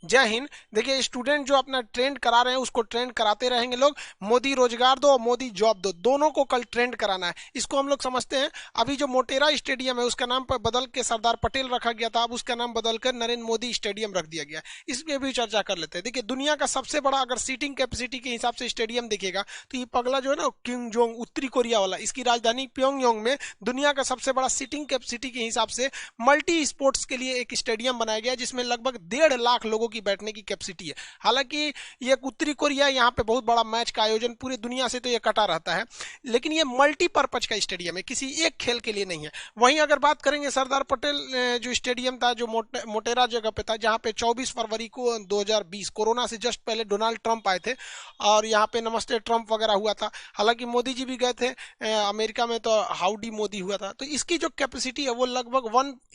जय हिंद। देखिए, स्टूडेंट जो अपना ट्रेंड करा रहे हैं उसको ट्रेंड कराते रहेंगे लोग। मोदी रोजगार दो और मोदी जॉब दो, दोनों को कल ट्रेंड कराना है, इसको हम लोग समझते हैं। अभी जो मोटेरा स्टेडियम है उसका नाम पर बदल के सरदार पटेल रखा गया था, अब उसका नाम बदल कर नरेंद्र मोदी स्टेडियम रख दिया गया। इस पे भी चर्चा कर लेते हैं। देखिए, दुनिया का सबसे बड़ा अगर सीटिंग कैपेसिटी के हिसाब से स्टेडियम देखेगा तो ये पगला जो है ना, किम जोंग, उत्तरी कोरिया वाला, इसकी राजधानी प्योंगयांग में दुनिया का सबसे बड़ा सीटिंग कैपेसिटी के हिसाब से मल्टी स्पोर्ट्स के लिए एक स्टेडियम बनाया गया जिसमें लगभग 1.5 लाख लोगों की बैठने की कैपेसिटी है। हालांकि ये उत्तरी कोरिया, यहाँ पे बहुत बड़ा मैच का आयोजन पूरी दुनिया से तो ये कटा रहता है, लेकिन ये मल्टीपर्पज का स्टेडियम है, किसी एक खेल के लिए नहीं है। वहीं अगर बात करेंगे सरदार पटेल जो स्टेडियम था, जो मोटेरा जगह पे था, जहाँ पे 24 फरवरी को 2020 कोरोना से जस्ट पहले डोनाल्ड ट्रंप आए थे और यहाँ पे नमस्ते ट्रंप वगैरह हुआ था। हालांकि मोदी जी भी गए थे अमेरिका में, तो हाउडी मोदी हुआ था। तो इसकी जो कैपेसिटी है वो लगभग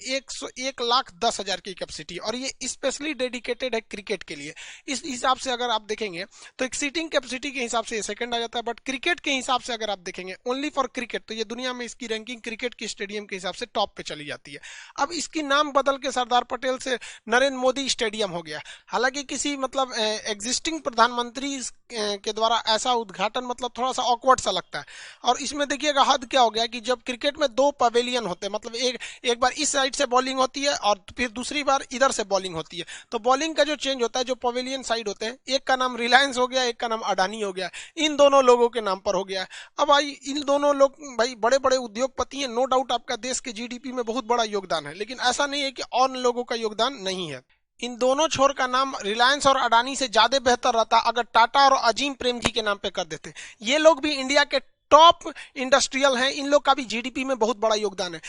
1,10,000 की कैपेसिटी, और ये स्पेशली डेडिकेटेड है क्रिकेट के लिए। इस हिसाब से अगर आप देखेंगे तो एक सीटिंग कैपेसिटी के हिसाब से ये सेकंड आ जाता है, बट क्रिकेट के हिसाब से अगर आप देखेंगे ओनली फॉर क्रिकेट, तो ये दुनिया में इसकी रैंकिंग क्रिकेट के स्टेडियम के हिसाब से टॉप पे चली जाती है। अब इसकी नाम बदल के सरदार पटेल से नरेंद्र मोदी स्टेडियम हो गया। हालांकि किसी मतलब एग्जिस्टिंग प्रधानमंत्री के द्वारा ऐसा उद्घाटन मतलब थोड़ा सा ऑकवर्ड सा लगता है। और इसमें देखिएगा हद क्या हो गया कि जब क्रिकेट में 2 पवेलियन होते हैं, मतलब एक बार इस साइड से बॉलिंग होती है और फिर दूसरी बार इधर से बॉलिंग होती है, तो बॉलिंग का जो चेंज होता है, जो पवेलियन साइड होते हैं, एक का नाम रिलायंस हो गया, एक का नाम अडानी हो गया, इन दोनों लोगों के नाम पर हो गया है। अब भाई इन दोनों लोग भाई बड़े बड़े उद्योगपति हैं, नो डाउट आपका देश के जीडीपी में बहुत बड़ा योगदान है, लेकिन ऐसा नहीं है कि और लोगों का योगदान नहीं है। इन दोनों छोर का नाम रिलायंस और अडानी से ज्यादा बेहतर रहता अगर टाटा और अजीम प्रेम जी के नाम पे कर देते। ये लोग भी इंडिया के टॉप इंडस्ट्रियल हैं, इन लोग का भी जीडीपी में बहुत बड़ा योगदान है।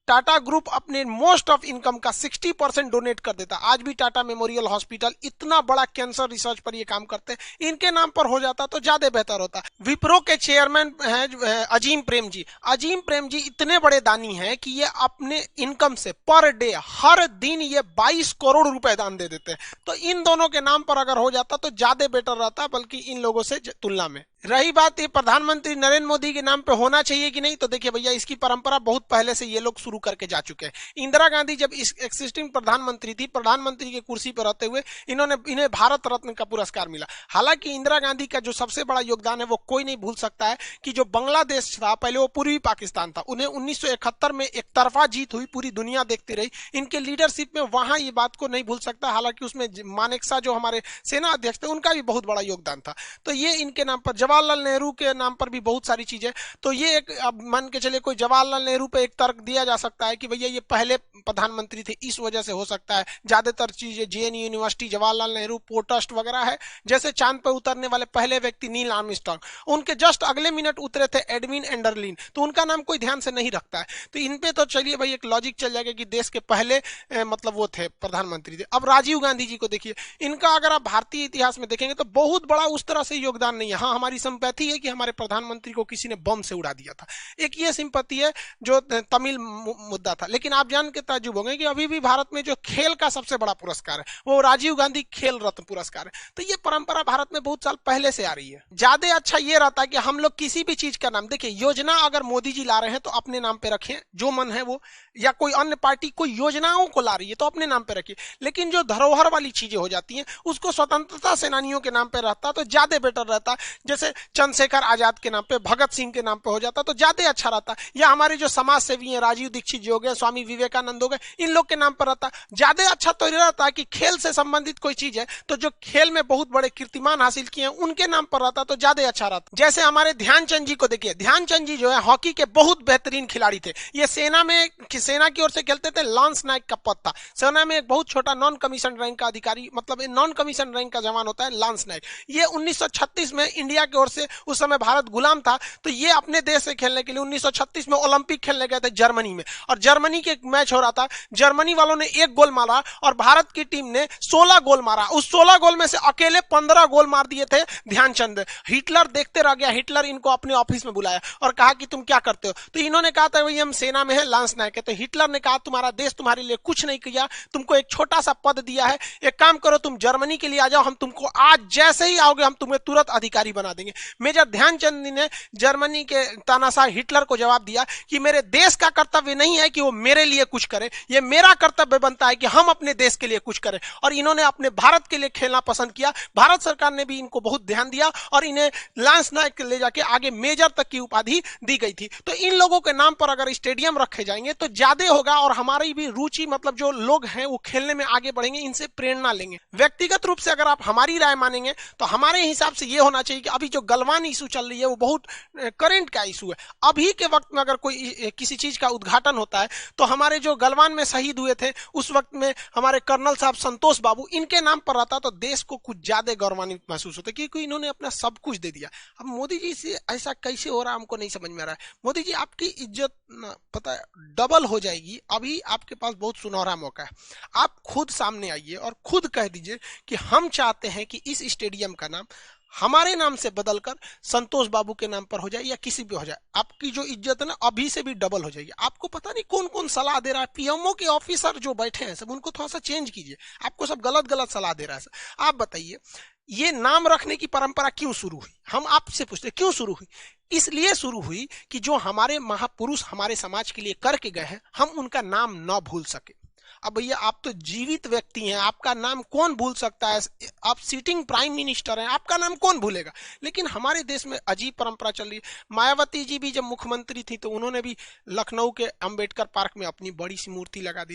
टाटा ग्रुप अपने मोस्ट ऑफ इनकम का 60% डोनेट कर देता। आज भी टाटा मेमोरियल हॉस्पिटल, इतना बड़ा कैंसर रिसर्च पर ये काम करते हैं, इनके नाम पर हो जाता तो ज्यादा बेहतर होता। विप्रो के चेयरमैन हैं अजीम प्रेम जी। अजीम प्रेम जी इतने बड़े दानी हैं कि ये अपने इनकम से पर डे हर दिन ये 22 करोड़ रुपए दान दे देते हैं। तो इन दोनों के नाम पर अगर हो जाता तो ज्यादा बेटर रहता, बल्कि इन लोगों से तुलना में। रही बात ये प्रधानमंत्री नरेंद्र मोदी के नाम पे होना चाहिए कि नहीं, तो देखिए भैया, इसकी परंपरा बहुत पहले से ये लोग शुरू करके जा चुके हैं। इंदिरा गांधी जब इस एक्सिस्टिंग प्रधानमंत्री थी, प्रधानमंत्री की कुर्सी पर रहते हुए इन्हें भारत रत्न का पुरस्कार मिला। हालांकि इंदिरा गांधी का जो सबसे बड़ा योगदान है वो कोई नहीं भूल सकता है कि जो बांग्लादेश था, पहले वो पूर्वी पाकिस्तान था, उन्हें 1971 में एक तरफा जीत हुई, पूरी दुनिया देखती रही। इनके लीडरशिप में वहां ये बात को नहीं भूल सकता। हालांकि उसमें मानेकशॉ जो हमारे सेना अध्यक्ष थे, उनका भी बहुत बड़ा योगदान था। तो ये इनके नाम पर, जवाहरलाल नेहरू के नाम पर भी बहुत सारी चीजें। तो ये एक, अब मान के चले कोई जवाहरलाल नेहरू पे एक तर्क दिया जा सकता है कि भैया ये पहले प्रधानमंत्री थे, इस वजह से हो सकता है। ज्यादातर चीजें JNU university, Jawaharlal Nehru port trust वगैरह है। जैसे चांद पर उतरने वाले पहले व्यक्ति नील आर्मस्ट्रांग, उनके जस्ट अगले मिनट उतरे थे एडविन एंडरलिन, तो उनका नाम कोई ध्यान से नहीं रखता है। तो इन पे तो चलिए भाई एक लॉजिक चल जाएगा कि देश के पहले मतलब वो थे, प्रधानमंत्री थे। अब राजीव गांधी जी को देखिए, इनका अगर आप भारतीय इतिहास में देखेंगे तो बहुत बड़ा उस तरह से योगदान नहीं है। हाँ, हमारी संपत्ति है कि हमारे प्रधानमंत्री को किसी ने बम से उड़ा दिया था, एक ये सिंपत्ति है जो तमिल मुद्दा था। लेकिन आप जान के ताज्जुब होंगे कि अभी भी भारत में जो खेल का सबसे बड़ा पुरस्कार है वो राजीव गांधी खेल रत्न पुरस्कार है। तो ये परंपरा भारत में बहुत साल पहले से आ रही है। ज्यादा अच्छा ये रहता है कि हम लोग किसी भी चीज का नाम, देखिए योजना अगर मोदी जी ला रहे हैं तो अपने नाम पे रखें, जो मन है वो, या कोई अन्य पार्टी कोई योजनाओं को ला रही है तो अपने नाम पे रखिए। लेकिन जो धरोहर वाली चीजें हो जाती हैं उसको स्वतंत्रता सेनानियों के नाम पे रहता तो ज्यादा बेटर रहता। जैसे चंद्रशेखर आजाद के नाम पे, भगत सिंह के नाम पे हो जाता तो ज्यादा अच्छा रहता। या हमारे जो समाज सेवी हैं, राजीव दीक्षित जी हो गए, स्वामी विवेकानंद हो गए, इन लोग के नाम पर रहता ज्यादा अच्छा। तो रहता कि खेल से संबंधित कोई चीज है तो जो खेल में बहुत बड़े कीर्तिमान हासिल किए हैं उनके नाम पर रहता तो ज्यादा अच्छा रहता। जैसे हमारे ध्यानचंद जी को देखिए, ध्यानचंद जी जो है हॉकी के बहुत बेहतरीन खिलाड़ी थे। ये सेना की ओर से खेलते थे, लांस नायक का पद था। सेना में एक बहुत छोटा नॉन कमीशन रैंक का अधिकारी, मतलब नॉन कमीशन रैंक का जवान होता है लांस नायक। ये 1936 में इंडिया की ओर से, उस समय भारत गुलाम था, तो ये अपने देश से खेलने के लिए 1936 में ओलंपिक खेलने गए थे जर्मनी में। और जर्मनी के मैच हो रहा था, जर्मनी वालों ने 1 गोल मारा और भारत की टीम ने 16 गोल मारा। उस 16 गोल में से अकेले 15 गोल मार दिए थे ध्यानचंद। हिटलर देखते रह गया। हिटलर इनको अपने ऑफिस में बुलाया और कहा कि तुम क्या करते हो, तो इन्होंने कहा था भाई हम सेना में है, लांस नायक है। तो हिटलर ने कहा तुम्हारा देश तुम्हारे लिए कुछ नहीं किया, तुमको एक छोटा सा पद दिया है, एक काम करो तुम जर्मनी के लिए आ जाओ, हम तुमको आज जैसे ही आओगे हम तुम्हें तुरंत अधिकारी बना देंगे। देंगे। मेजर ध्यानचंद ने जर्मनी के तानाशाह हिटलर को जवाब दिया कि मेरे देश का कर्तव्य नहीं है कि वो मेरे लिए कुछ करे, ये मेरा कर्तव्य बनता है कि हम अपने देश के लिए कुछ करें। और इन्होंने अपने भारत के लिए खेलना पसंद किया। भारत सरकार ने भी इनको बहुत ध्यान दिया और इन्हें लांस नायक ले जाके आगे मेजर तक की उपाधि दी गई थी। तो इन लोगों के नाम पर अगर स्टेडियम रखे जाएंगे तो ज्यादा होगा और हमारी भी रुचि, मतलब जो लोग हैं वो खेलने में आगे बढ़ेंगे, इनसे प्रेरणा लेंगे। व्यक्तिगत रूप से अगर आप हमारी राय मानेंगे तो हमारे हिसाब से ये होना चाहिए कि अभी जो गलवान इशू चल रही है वो बहुत करंट का इशू है। अभी के वक्त में अगर कोई किसी चीज का उद्घाटन होता है तो हमारे जो गलवान में शहीद हुए थे उस वक्त में हमारे कर्नल साहब संतोष बाबू, इनके नाम पर रहता तो देश को कुछ ज्यादा गौरवान्वित महसूस होता, क्योंकि इन्होंने अपना सब कुछ दे दिया। अब मोदी जी से ऐसा कैसे हो रहा है हमको नहीं समझ में आ रहा है। मोदी जी आपकी इज्जत पता है डबल हो जाएगी। अभी आपके पास बहुत सुनहरा मौका है, आप खुद सामने आइए और खुद कह दीजिए कि हम चाहते हैं कि इस स्टेडियम का नाम हमारे नाम से बदलकर संतोष बाबू के नाम पर हो जाए या किसी भी हो जाए। आपकी जो इज्जत है ना अभी से भी डबल हो जाएगी। आपको पता नहीं कौन कौन सलाह दे रहा है, पीएमओ के ऑफिसर जो बैठे हैं सब, उनको थोड़ा सा चेंज कीजिए। आपको सब गलत गलत सलाह दे रहा है। आप बताइए ये नाम रखने की परंपरा क्यों शुरू हुई? हम आपसे पूछते क्यों शुरू हुई? इसलिए शुरू हुई कि जो हमारे महापुरुष हमारे समाज के लिए करके गए हैं हम उनका नाम न भूल सके। अब भैया आप तो जीवित व्यक्ति हैं, आपका नाम कौन भूल सकता है? आप सिटिंग प्राइम मिनिस्टर हैं, आपका नाम कौन भूलेगा? लेकिन हमारे देश में अजीब परंपरा चल रही है। मायावती जी भी जब मुख्यमंत्री थी तो उन्होंने भी लखनऊ के अंबेडकर पार्क में अपनी बड़ी सी मूर्ति लगा दी।